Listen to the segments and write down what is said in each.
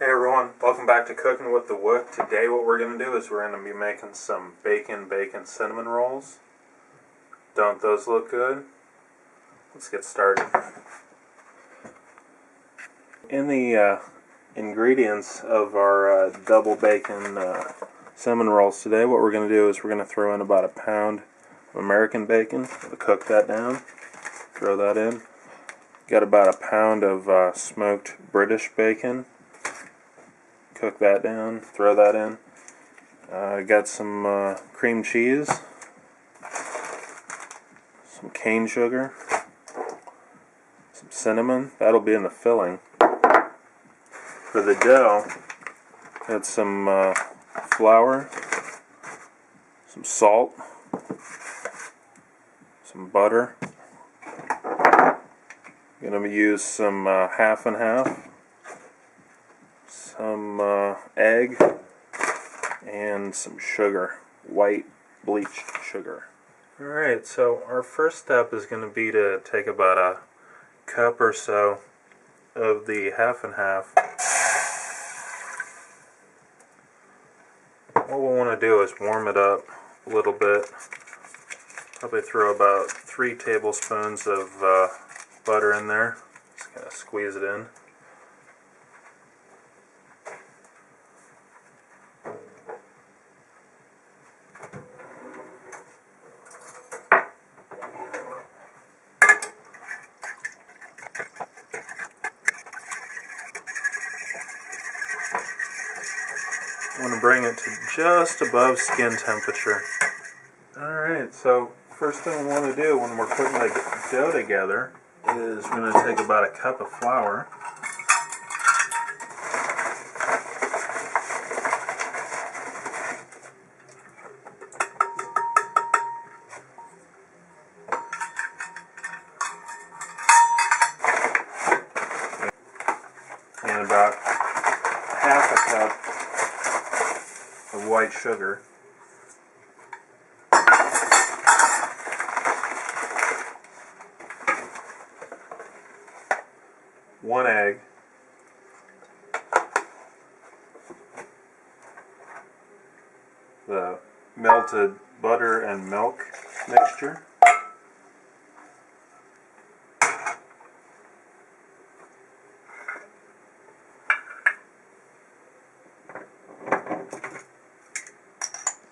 Hey everyone, welcome back to Cooking with the Wook. Today what we're going to do is we're going to be making some bacon cinnamon rolls. Don't those look good? Let's get started. In the ingredients of our double bacon cinnamon rolls today, what we're going to do is we're going to throw in about a pound of American bacon. We'll cook that down, throw that in. Got about a pound of smoked British bacon. Cook that down, throw that in. Got some cream cheese, some cane sugar, some cinnamon. That'll be in the filling. For the dough, got some flour, some salt, some butter. Gonna use some half and half. Some egg and some sugar, white bleached sugar. Alright, so our first step is going to be to take about a cup or so of the half and half. What we'll want to do is warm it up a little bit. Probably throw about 3 tablespoons of butter in there. Just kind of squeeze it in. I'm going to bring it to just above skin temperature. Alright, so first thing we want to do when we're putting the dough together is we're going to take about a cup of flour. And about half a cup of white sugar. One egg. The melted butter and milk mixture.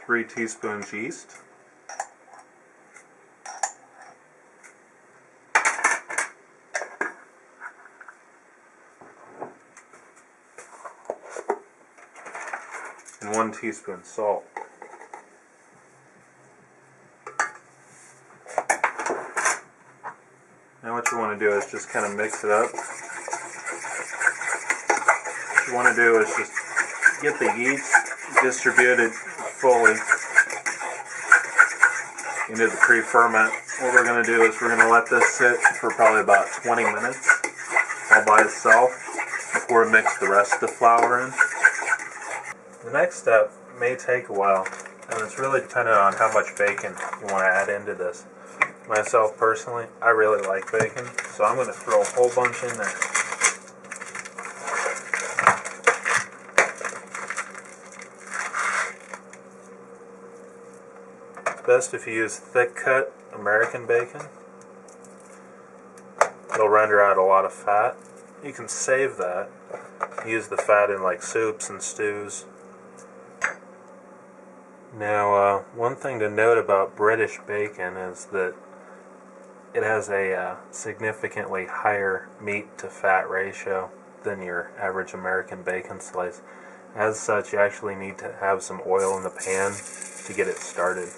Three teaspoons yeast. And 1 teaspoon salt. Now what you want to do is just kind of mix it up. What you want to do is just get the yeast distributed fully into the pre-ferment. What we're going to do is we're going to let this sit for probably about 20 minutes all by itself before we mix the rest of the flour in. The next step may take a while, and it's really dependent on how much bacon you want to add into this. Myself personally, I really like bacon, so I'm going to throw a whole bunch in there. Best if you use thick cut American bacon. It'll render out a lot of fat. You can save that. Use the fat in like soups and stews. Now, one thing to note about British bacon is that it has a significantly higher meat to fat ratio than your average American bacon slice. As such, you actually need to have some oil in the pan to get it started.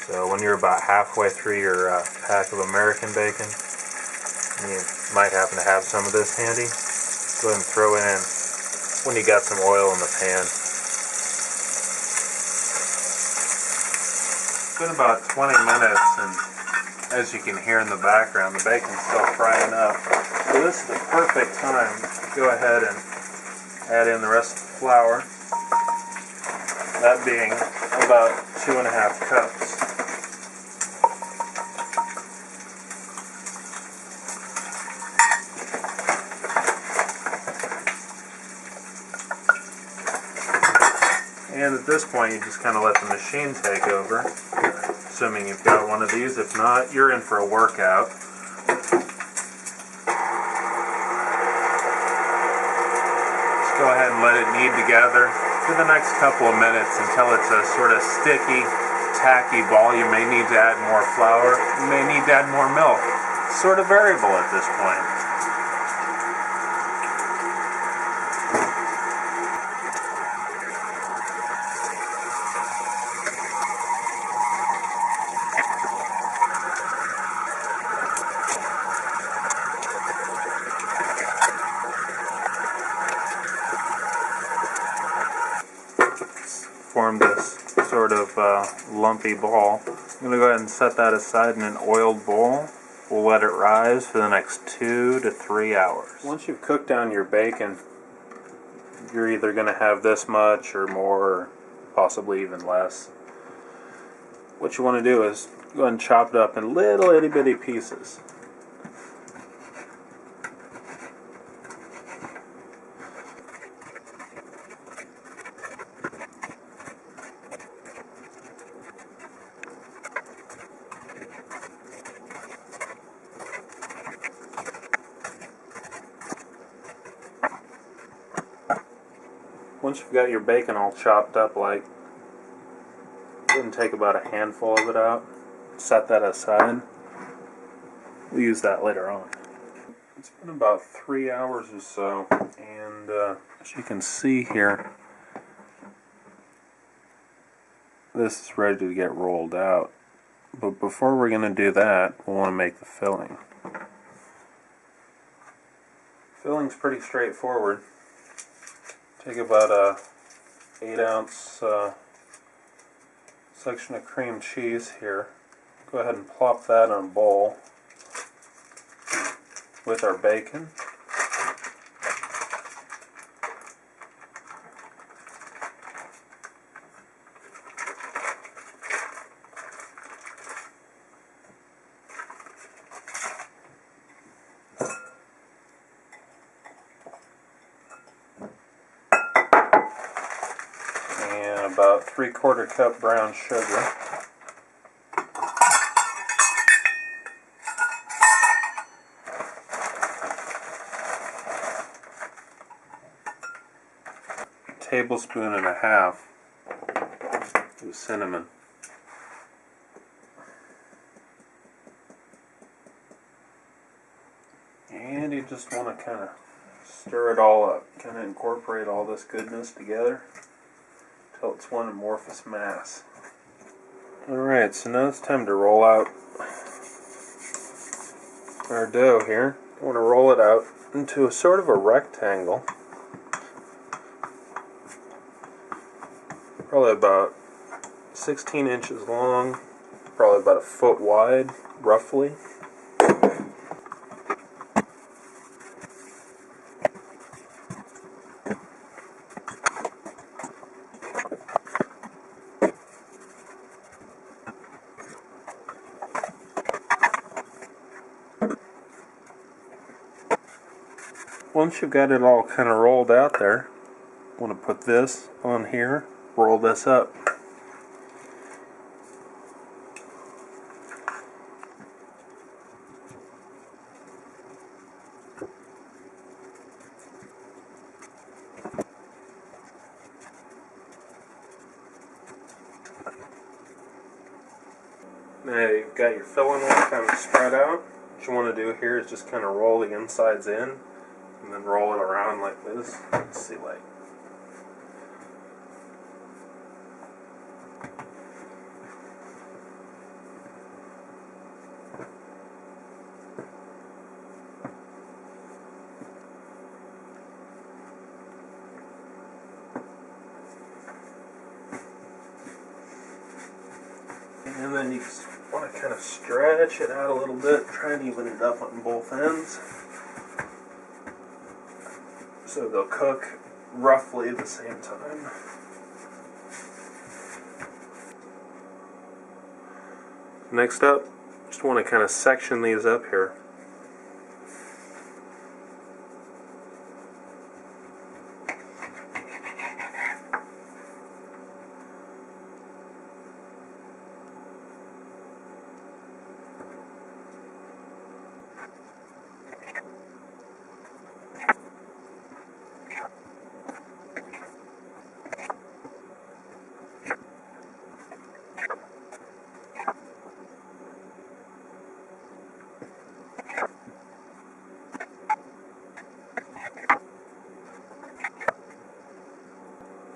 So when you're about halfway through your pack of American bacon, you might happen to have some of this handy, go ahead and throw it in when you got some oil in the pan. It's been about 20 minutes, and as you can hear in the background, the bacon's still frying up. So this is the perfect time to go ahead and add in the rest of the flour, that being about 2.5 cups. And at this point, you just kind of let the machine take over, assuming you've got one of these. If not, you're in for a workout. Just go ahead and let it knead together for the next couple of minutes until it's a sort of sticky, tacky ball. You may need to add more flour. You may need to add more milk. It's sort of variable at this point. Form this sort of lumpy ball. I'm going to go ahead and set that aside in an oiled bowl. We'll let it rise for the next 2 to 3 hours. Once you've cooked down your bacon, you're either going to have this much or more, or possibly even less. What you want to do is go ahead and chop it up in little itty bitty pieces. Once you've got your bacon all chopped up, like, go ahead and take about a handful of it out. Set that aside. We'll use that later on. It's been about 3 hours or so, and as you can see here, this is ready to get rolled out. But before we're going to do that, we'll want to make the filling. Filling's pretty straightforward. Take about a 8-ounce section of cream cheese here. Go ahead and plop that in a bowl with our bacon. And about 3/4 cup brown sugar. Tablespoon and a half of cinnamon. And you just want to kind of stir it all up, kind of incorporate all this goodness together until it's one amorphous mass. Alright, so now it's time to roll out our dough here. I want to roll it out into a sort of a rectangle. Probably about 16 inches long, probably about a foot wide, roughly. Once you've got it all kind of rolled out there, I want to put this on here, roll this up. Now you've got your filling all kind of spread out. What you want to do here is just kind of roll the insides in and then roll it around like this. Let's see, like. And then you just want to kind of stretch it out a little bit, try and even it up on both ends. So they'll cook roughly at the same time. Next up, just want to kind of section these up here.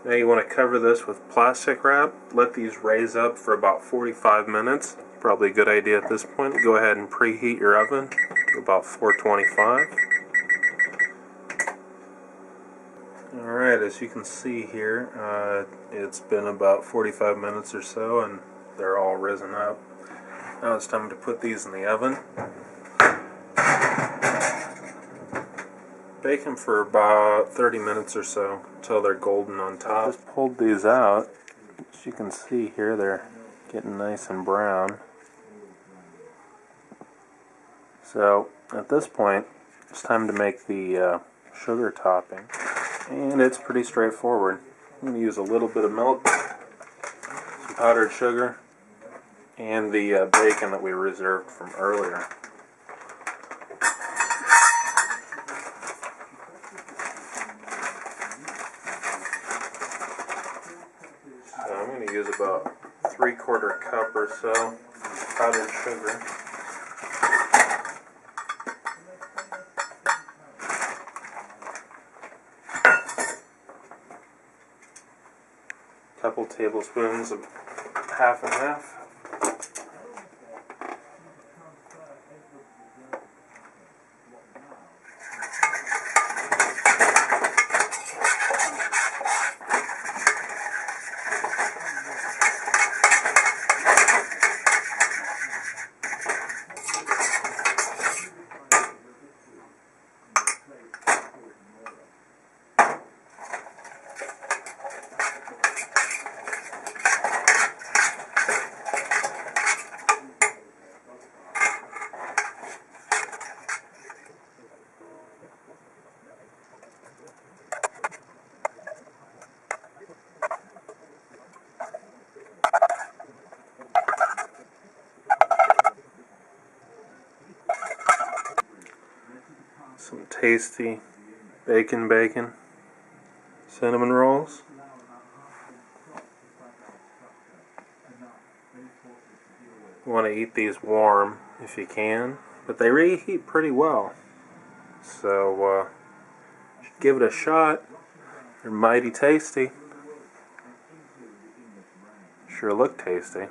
Now you want to cover this with plastic wrap. Let these raise up for about 45 minutes. Probably a good idea at this point. Go ahead and preheat your oven to about 425. Alright, as you can see here, it's been about 45 minutes or so and they're all risen up. Now it's time to put these in the oven. Bake them for about 30 minutes or so until they're golden on top. Just pulled these out. As you can see here, they're getting nice and brown. So at this point, it's time to make the sugar topping. And it's pretty straightforward. I'm going to use a little bit of milk, some powdered sugar, and the bacon that we reserved from earlier. So I'm going to use about 3/4 cup or so powdered sugar. Couple tablespoons of half and half. Some tasty bacon cinnamon rolls. You want to eat these warm if you can, but they reheat pretty well. So give it a shot. They're mighty tasty. Sure look tasty.